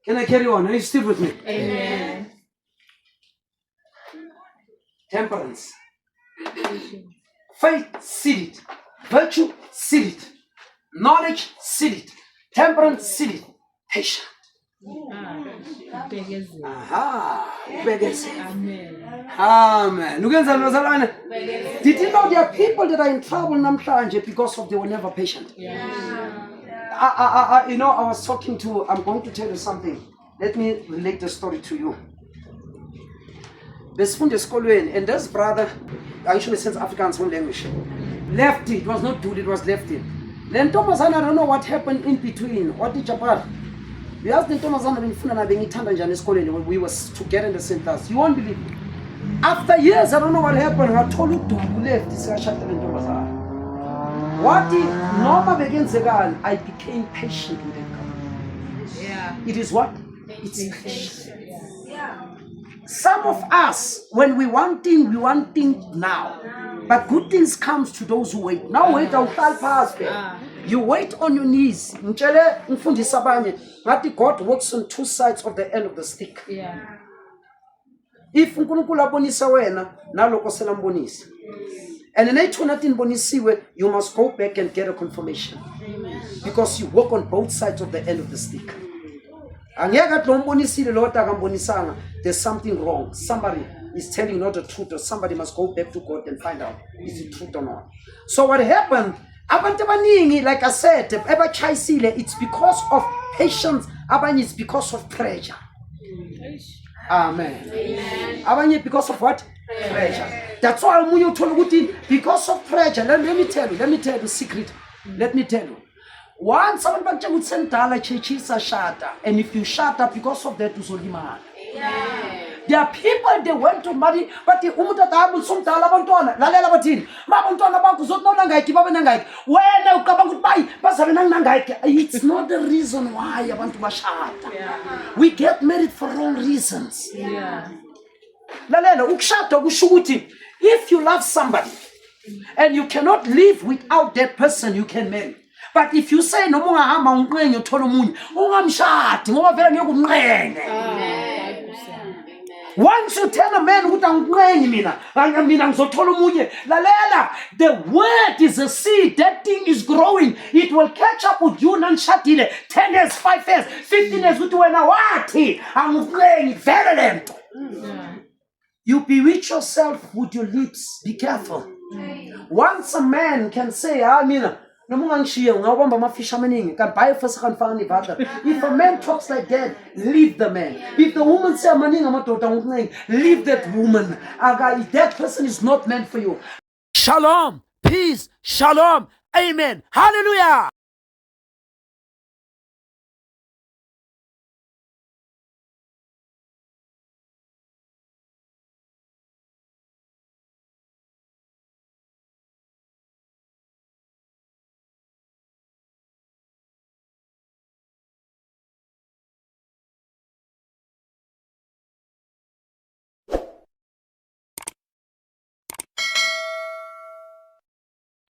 Can I carry on? Are you still with me? Amen. Temperance. Faith, seal it. Virtue, seal it. Knowledge, seal it. Temperance, seal it. Patient. Aha. Amen. Amen. Did you know there are people that are in trouble namhlanje because of they were never patient? I was talking to, I'm going to tell you something. Let me relate the story to you. Besifunda esikolweni, and this brother, I usually sense Afrikaans one language, left it was not good, it was left it. Then Thomasana, I don't know what happened in between. What did Japan? We asked the Thomasana bengifunda na bengithanda njani esikoleni when we were together in the same class. You won't believe. After years, I don't know what happened. I told you to left this chapter in Thomasana. What did Norma begins again? I became patient with it. Yeah. It is what? It's patient. Some of us, when we want things now. But good things comes to those who wait. Now wait, you wait on your knees. God works on two sides of the end of the stick. Yeah. If uNkulunkulu abonisa wena, naloko selambonisa. And you must go back and get a confirmation. Because you work on both sides of the end of the stick. There's something wrong. Somebody is telling you not the truth, or somebody must go back to God and find out is it truth or not. So what happened? Like I said, it's because of patience, it's because of pressure. Amen. Amen. Because of what? Pressure. That's why I'm told because of pressure. Let me tell you the secret. Let me tell you. Once someone would send dollar churches a shatter, and if you shut up because of that, you man. There are people they went to marry, but the umuta some dollar bantona, la batin, Mabantona Bakuzot no nangai, Babanangai, when I come goodbye, Pasavanangai. It's not the reason why I want to shata. We get married for wrong reasons. If you love somebody and you cannot live without that person, you can marry. But if you say no more, I'm once you tell a man who the word is a seed, that thing is growing, it will catch up with you. 10 years, 5 years, 15 years, I'm praying virulent. You bewitch yourself with your lips. Be careful. Once a man can say, if a man talks like that, leave the man. If the woman says, leave that woman. That person is not meant for you. Shalom, peace, shalom, amen, hallelujah.